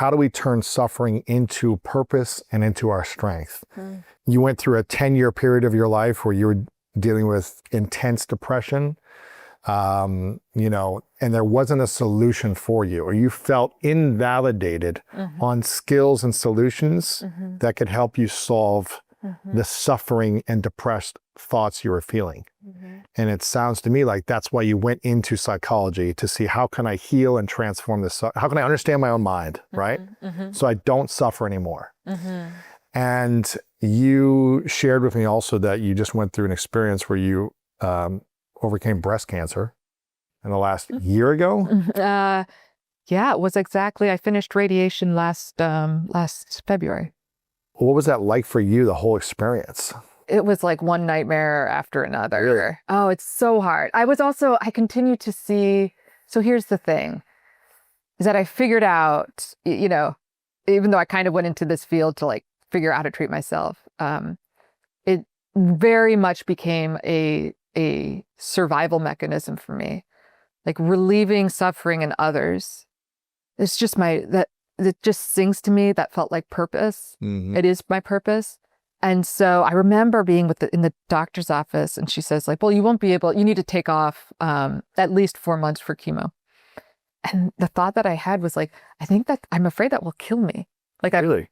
how do we turn suffering into purpose and into our strength? You went through a 10-year period of your life where you were dealing with intense depression, and there wasn't a solution for you, or you felt invalidated on skills and solutions that could help you solve the suffering and depressed thoughts you were feeling. And it sounds to me like that's why you went into psychology, to see how can I heal and transform this, how can I understand my own mind, right? So I don't suffer anymore. And you shared with me also that you just went through an experience where you overcame breast cancer in the last year ago. Yeah, it was exactly. I finished radiation last February. What was that like for you, the whole experience? It was like one nightmare after another. Really? Oh, it's so hard. I continued to see, so here's the thing, is that I figured out, even though I kind of went into this field to like figure out how to treat myself, it very much became a survival mechanism for me. Like relieving suffering in others. It's just it just sings to me. That felt like purpose. It is my purpose. And so I remember being in the doctor's office, and she says like, well, you need to take off at least 4 months for chemo. And the thought that I had was like, I'm afraid that will kill me. Like Really?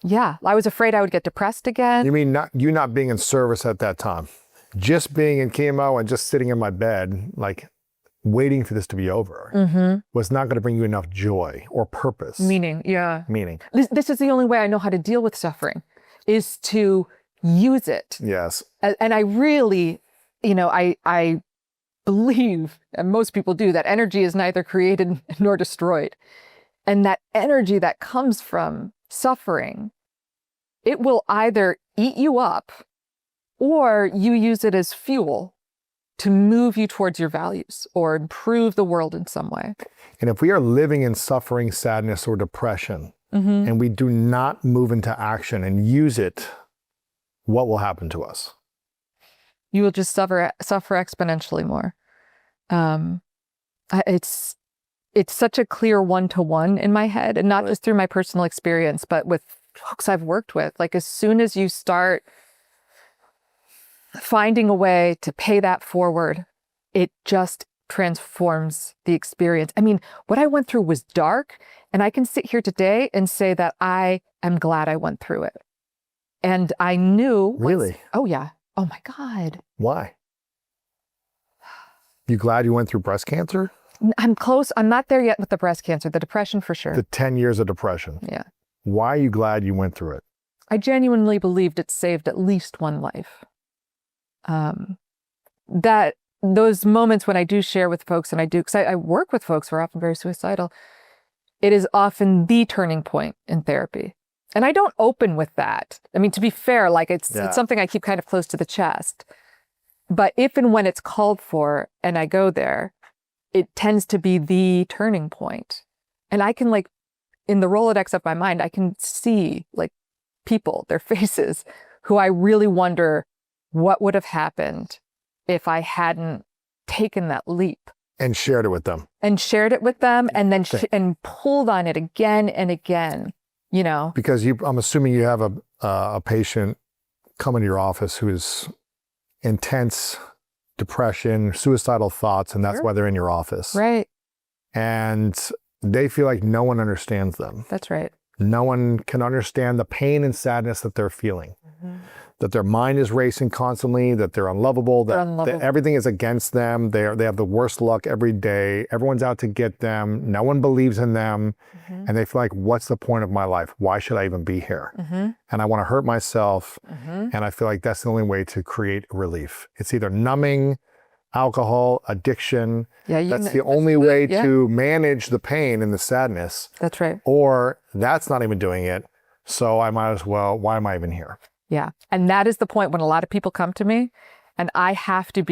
Yeah, I was afraid I would get depressed again. You mean you not being in service at that time? Just being in chemo and just sitting in my bed, like waiting for this to be over, was not going to bring you enough joy or purpose. Meaning, yeah. Meaning. This is the only way I know how to deal with suffering, is to use it. Yes. And I really, I believe, and most people do, that energy is neither created nor destroyed. And that energy that comes from suffering, it will either eat you up or you use it as fuel to move you towards your values or improve the world in some way. And if we are living in suffering, sadness, or depression, and we do not move into action and use it, what will happen to us? You will just suffer exponentially more. It's such a clear one-to-one in my head, and not just through my personal experience, but with folks I've worked with. Like as soon as you start finding a way to pay that forward, it just transforms the experience. I mean, what I went through was dark, and I can sit here today and say that I am glad I went through it. And I knew... Really? Oh, yeah. Oh, my God. Why? You glad you went through breast cancer? I'm close. I'm not there yet with the breast cancer, the depression for sure. The 10 years of depression. Yeah. Why are you glad you went through it? I genuinely believed it saved at least one life. That those moments when I do share with folks, and I do, because I work with folks who are often very suicidal, it is often the turning point in therapy. And I don't open with that. I mean, to be fair, like it's something I keep kind of close to the chest. But if and when it's called for and I go there, it tends to be the turning point. And I can, like, in the Rolodex of my mind, I can see like people, their faces, who I really wonder what would have happened if I hadn't taken that leap. And shared it with them. And shared it with them, and then and pulled on it again and again, Because I'm assuming you have a patient come into your office who is intense depression, suicidal thoughts, and that's why they're in your office. Right. And they feel like no one understands them. That's right. No one can understand the pain and sadness that they're feeling. That their mind is racing constantly, that they're unlovable, that everything is against them. They have the worst luck every day. Everyone's out to get them. No one believes in them. And they feel like, what's the point of my life? Why should I even be here? And I want to hurt myself. And I feel like that's the only way to create relief. It's either numbing, alcohol, addiction. That's the only way to manage the pain and the sadness. That's right. Or that's not even doing it. So I might as well, why am I even here? Yeah. And that is the point when a lot of people come to me and I have to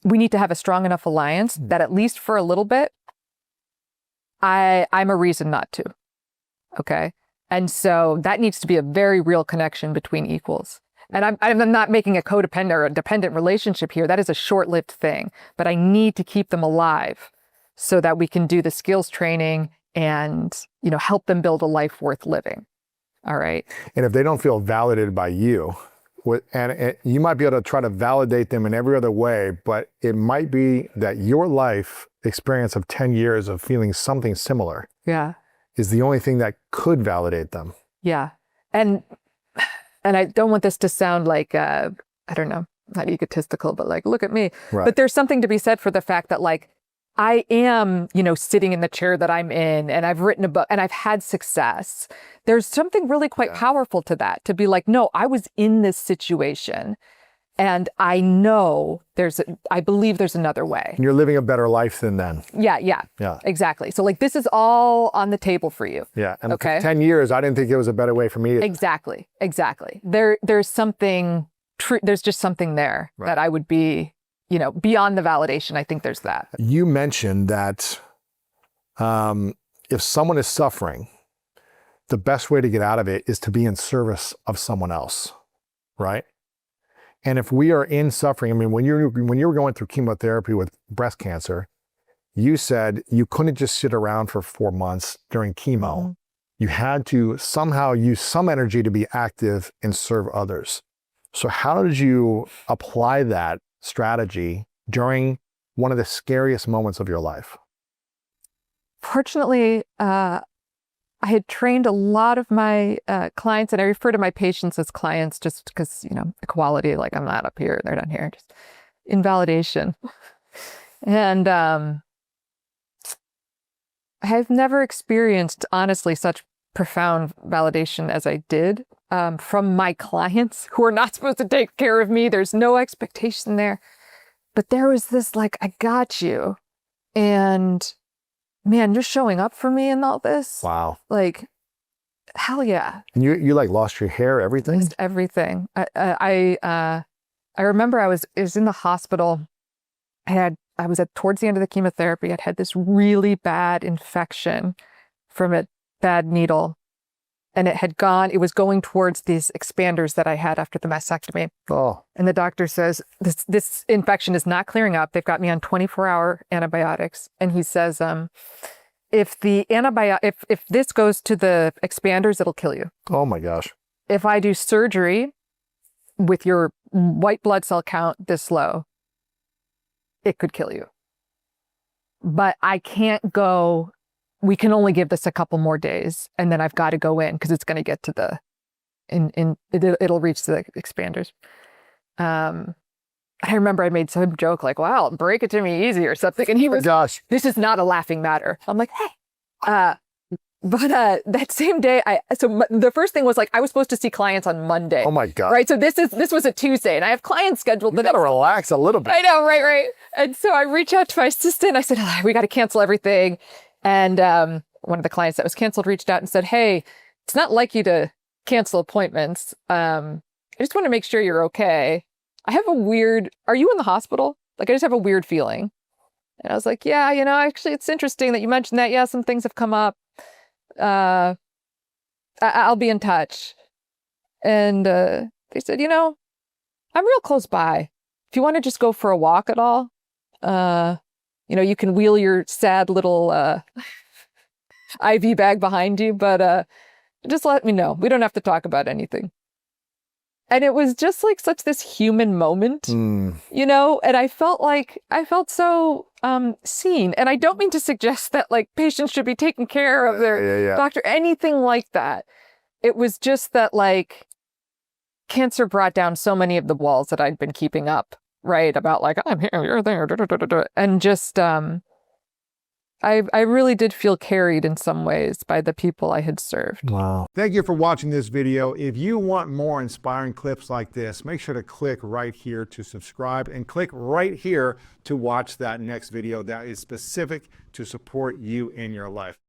we need to have a strong enough alliance that at least for a little bit, I'm a reason not to. Okay. And so that needs to be a very real connection between equals. And I'm not making a codependent or a dependent relationship here. That is a short-lived thing, but I need to keep them alive so that we can do the skills training and, help them build a life worth living. All right. And if they don't feel validated by you, you might be able to try to validate them in every other way, but it might be that your life experience of 10 years of feeling something similar is the only thing that could validate them. Yeah. And I don't want this to sound like, I don't know, not egotistical, but like, look at me. Right. But there's something to be said for the fact that like, I am, sitting in the chair that I'm in, and I've written a book and I've had success. There's something really quite powerful to that, to be like, no, I was in this situation and I know I believe there's another way. And you're living a better life than then. Yeah, exactly. So like, this is all on the table for you. Yeah. And for 10 years, I didn't think there was a better way for me. Exactly. There's something, there's just something there that I would be, beyond the validation. I think there's that. You mentioned that if someone is suffering, the best way to get out of it is to be in service of someone else, right? And if we are in suffering, I mean, when you were going through chemotherapy with breast cancer, you said you couldn't just sit around for 4 months during chemo. Mm-hmm. You had to somehow use some energy to be active and serve others. So how did you apply that strategy during one of the scariest moments of your life? Fortunately, I had trained a lot of my clients, and I refer to my patients as clients just because, equality, like I'm not up here, they're down here, just invalidation. And I have never experienced, honestly, such profound validation as I did from my clients who are not supposed to take care of me. There's no expectation there. But there was this like, I got you. And man, you're showing up for me in all this. Wow. Like, hell yeah. And you like lost your hair, everything? Just everything. I remember I was in the hospital. I was towards the end of the chemotherapy. I'd had this really bad infection from a bad needle. And it was going towards these expanders that I had after the mastectomy. Oh. And the doctor says, this infection is not clearing up. They've got me on 24-hour antibiotics. And he says, if this goes to the expanders, it'll kill you. Oh my gosh. If I do surgery with your white blood cell count this low, it could kill you. But I can't go. We can only give this a couple more days, and then I've got to go in because it's going to get to it'll reach the expanders. I remember I made some joke like, wow, break it to me easy or something. And he was, gosh, this is not a laughing matter. I'm like, hey, but that same day, the first thing was like, I was supposed to see clients on Monday. Oh my God. Right. So this was a Tuesday and I have clients scheduled. You got to relax a little bit. I know. Right. And so I reach out to my assistant. I said, we got to cancel everything. And one of the clients that was canceled reached out and said, hey, it's not like you to cancel appointments. I just want to make sure you're okay. I have are you in the hospital? Like, I just have a weird feeling. And I was like, yeah, actually, it's interesting that you mentioned that. Yeah, some things have come up. I'll be in touch. And they said, I'm real close by. If you want to just go for a walk at all, you can wheel your sad little IV bag behind you, but just let me know. We don't have to talk about anything. And it was just like such this human moment, and I felt so seen. And I don't mean to suggest that like patients should be taking care of their doctor, anything like that. It was just that like cancer brought down so many of the walls that I'd been keeping up, right? About like, I'm here, you're there, and just, I really did feel carried in some ways by the people I had served. Wow. Thank you for watching this video. If you want more inspiring clips like this, make sure to click right here to subscribe and click right here to watch that next video that is specific to support you in your life.